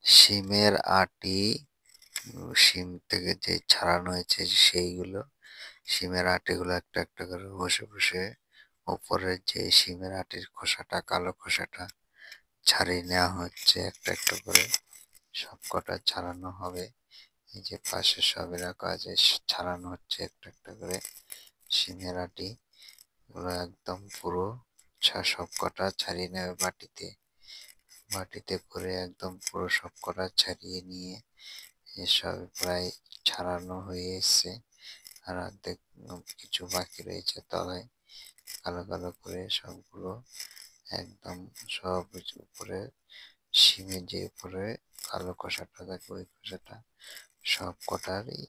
শিমের আটি, শিম থেকে যে ছাড়ানো হয়েছে সেইগুলো, শিমের আটিগুলো একটা একটা করে বসে বসে উপরের যে শিমের আটির খোসাটা, কালো খোসাটা ছাড়িয়ে নেওয়া হচ্ছে একটা একটা করে। সবকটা ছাড়ানো হবে। এই যে পাশে সবই রাখা আছে, ছাড়ানো হচ্ছে একটা একটা করে শিমের আটি গুলো। একদম পুরো সবকটা ছাড়িয়ে নেবে বাটিতে। বাটিতে করে একদম পুরো সবকটা ছাড়িয়ে নিয়ে এসব প্রায় ছাড়ানো হয়ে এসছে। আর অর্ধেক কিছু বাকি রয়েছে তলায়, কালো কালো করে সবগুলো একদম সব উপরে শিমের যে উপরে কালো খোসাটা থাকে ওই খোসাটা সব কটারই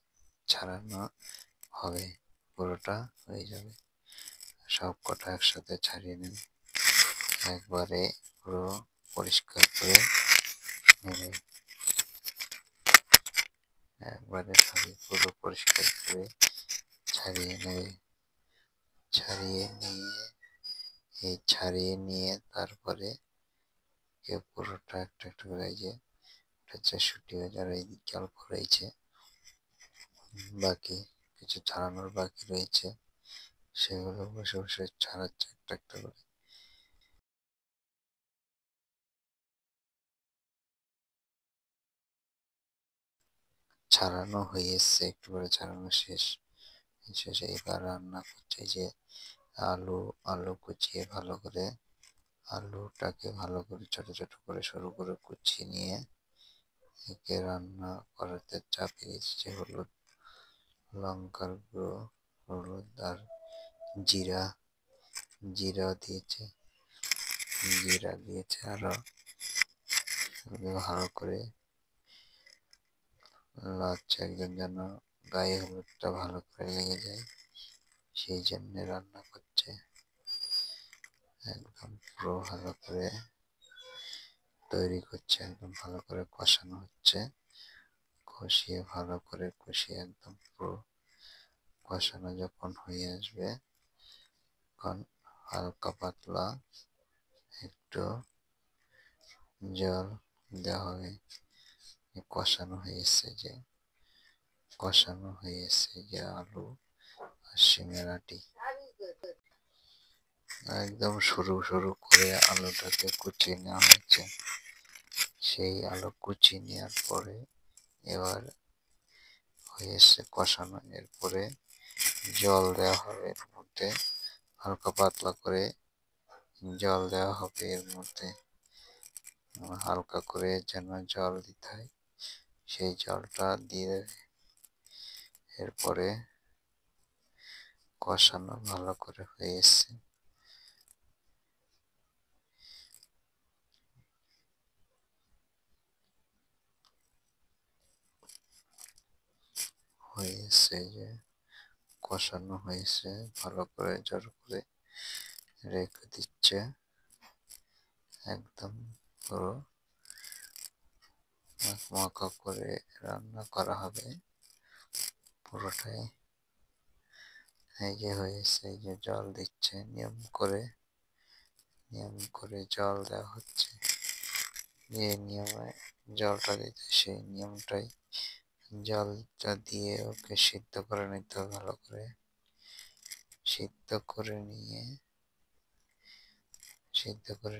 ছাড়ানো হবে। পুরোটা হয়ে যাবে, সব কটা একসাথে ছাড়িয়ে নেবে। একবারে পুরো পরিষ্কার করে নেবে। একবারে সবই পুরো পরিষ্কার করে ছাড়িয়ে নেবে। ছাড়িয়ে নিয়ে তারপরে পুরোটা একটা একটা করে যে ৬৪,০০০ এই দিকে অল্প রয়েছে, বাকি কিছু ছাড়ানোর বাকি রয়েছে, সেগুলো বসে বসে ছাড়াচ্ছে একটা একটা করে। ছাড়ানো হয়ে এসছে, একটু করে ছাড়ানো শেষে এবার রান্না করছে যে আলু। আলু কুচিয়ে ভালো করে, আলুটাকে ভালো করে ছোট ছোট করে সরু করে কুচিয়ে নিয়ে একে রান্না করাতে চাপিয়ে দিচ্ছে। হলুদ, লঙ্কার গুঁড়ো, হলুদ আর জিরা, জিরা দিয়েছে, জিরা দিয়েছে আরো ভালো করে লাচ্ছে, একজন যেন গায়ে হলুদটা ভালো করে লেগে যায় সেই জন্য রান্না করছে। একদম পুরো ভালো করে তৈরি করছে, একদম ভালো করে কষানো হচ্ছে। কষিয়ে ভালো করে কষিয়ে একদম পুরো কষানো যখন হয়ে আসবে তখন হালকা পাতলা একটু জল দেওয়া হবে। কষানো হয়ে এসছে যে আলু আর শিমের আটি, একদম সরু সরু করে আলুটাকে কুচিয়ে নেওয়া হয়েছে। সেই আলু কুচিয়ে নেওয়ার পরে এবার হয়ে এসছে কষানো। এরপরে জল দেওয়া হবে এর মধ্যে, হালকা পাতলা করে জল দেওয়া হবে এর মধ্যে, হালকা করে যেন জল দিতে হয় সেই জলটা দিয়ে দেবে। এরপরে কষানো ভালো করে হয়ে এসছে, যে কষানো হয়েছে ভালো করে জোর করে রেখে দিচ্ছে। একদম পুরো মাখা করে রান্না করা হবে পুরোটাই। এই যে হয়েছে, এই যে জল দিচ্ছে নিয়ম করে জল দেওয়া হচ্ছে। যে নিয়মে জলটা দিতে সেই নিয়মটাই, জলটা দিয়ে ওকে সিদ্ধ করে নিতে হবে ভালো করে। সিদ্ধ করে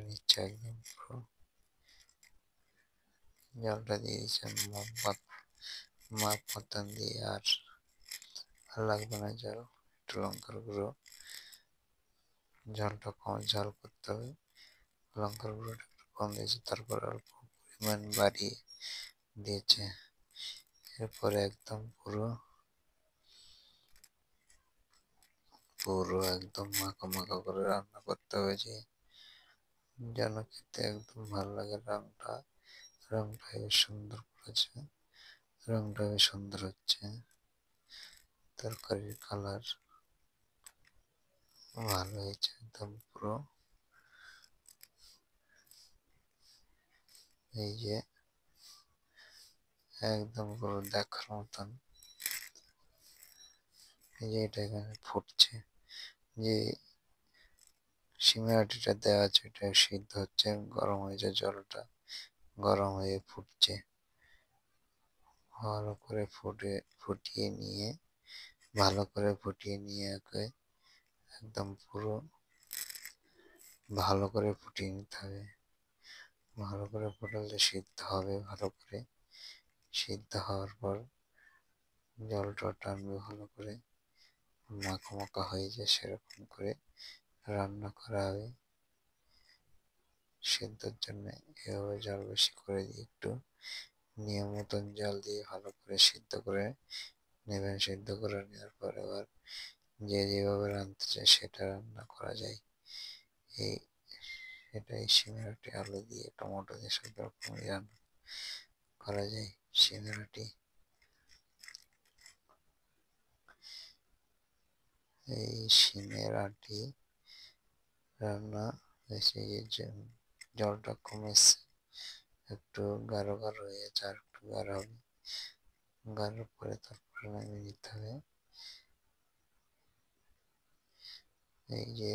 নিচ্ছে একদম পুরো। জলটা দিয়ে দিচ্ছেন মাপ মতন দিয়ে, আর লাগবে না জল। একটু লঙ্কার গুঁড়ো, ঝালটা কম ঝাল করতে হবে, লঙ্কার গুঁড়োটা একটু কম দিয়েছে, তারপর অল্প পরিমাণ বাড়িয়ে দিয়েছে। এরপরে একদম পুরো একদম মাখা মাখা করে রান্না করতে হবে, যে যেন খেতে একদম ভালো লাগে। রংটা বেশ সুন্দর করেছে, রংটা বেশ সুন্দর হচ্ছে, তরকারির কালার ভালো হয়েছে একদম পুরো। এই যে একদম পুরো দেখার মতন, এই যে এটা এখানে ফুটছে, যে সিমের আটিটা দেওয়া আছে এটা সিদ্ধ হচ্ছে, গরম হয়েছে জলটা, গরম হয়ে ফুটছে, ভালো করে ফুটিয়ে নিয়ে ওকে একদম পুরো ভালো করে ফুটিয়ে নিতে হবে। ভালো করে ফুটালে সিদ্ধ হবে ভালো করে। সিদ্ধ হওয়ার পর জলটা টানবে ভালো করে, মাখা মাখা হয়ে যায়, সেরকম করে রান্না করা হবে। সিদ্ধর জন্য এভাবে জল বেশি করে দিয়ে একটু নিয়ম মতন জল দিয়ে ভালো করে সিদ্ধ করে নেবেন। সিদ্ধ করে নেওয়ার পর আবার যে যেভাবে রাঁধতে চায় সেটা রান্না করা যায়। এটাই সিমেরাটি আলু দিয়ে টমেটো দিয়ে সব রকমই রান্না করা যায় সিমেরাটি। এই সিমেরাটি রান্না হয়েছে, জলটা কমেছে, একটু গাঢ় গাঢ় হয়েছে, আর একটু গাঢ় হবে। গাঢ় পরে তারপরে নামিয়ে নিতে হবে। এই যে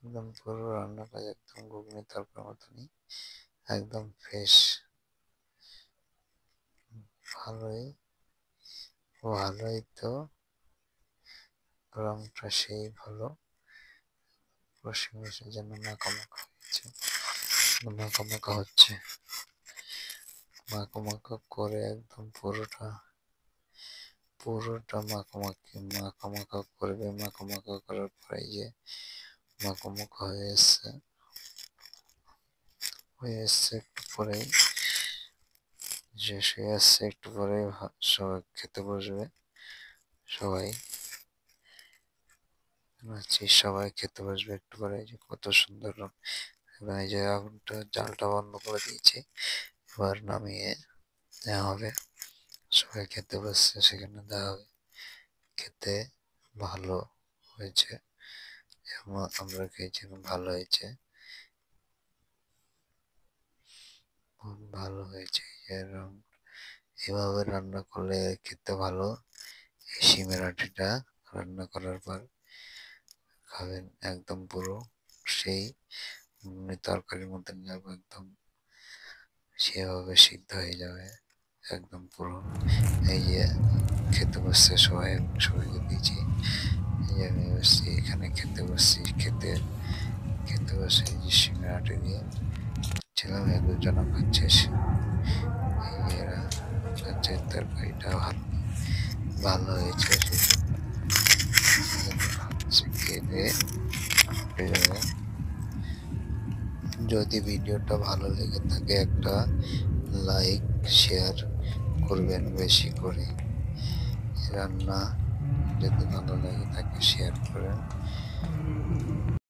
একদম পুরো রান্না কাজ একদম ঘুগনি তরকার মতনই, একদম ফ্রেশ। ভালোই ভালোই তো, রংটা সেই ভালো, রসিমের জন্য মাখা মাখা হচ্ছে, মাখা মাখা হচ্ছে। মাখা মাখা করে একদম পুরোটা মাখা মাখা করবে। মাখা মাখা করার পরে যে মাখা মাখা হয়ে এসছে একটু পরেই, শেষ হয়ে আসছে একটু পরে সবাই খেতে বসবে। সবাই সবাই খেতে বসবে একটু পরে। যে কত সুন্দর এবং এই যে আগুনটা জালটা বন্ধ করে দিয়েছি, এবার নামিয়ে দেওয়া হবে। সবাই খেতে বসছে, সেখানে দেওয়া হবে। খেতে ভালো হয়েছে, আমরা খেয়েছি, ভালো হয়েছে, খুব ভালো হয়েছে। এরকম এভাবে রান্না করলে খেতে ভালো। এই সিমেরাটিটা রান্না করার পর খাবেন, একদম পুরো সেই তরকারির মধ্যে যাবে, একদম সেভাবে সিদ্ধ হয়ে যাবে একদম পুরো। এই যে খেতে বসছে সবাই, সবাইকে দিয়েছি। এই যে আমি বসছি এখানে খেতে বসছি, খেতে বসে এই যে সিমেরাটি দিয়ে ছিলাম, এক দুজনা খাচ্ছে। এরা খাচ্ছে, তরকারিটা ভালো হয়েছে। যদি ভিডিওটা ভালো লেগে থাকে একটা লাইক শেয়ার করবেন বেশি করে। রান্না যদি ভালো লাগে থাকে শেয়ার করেন।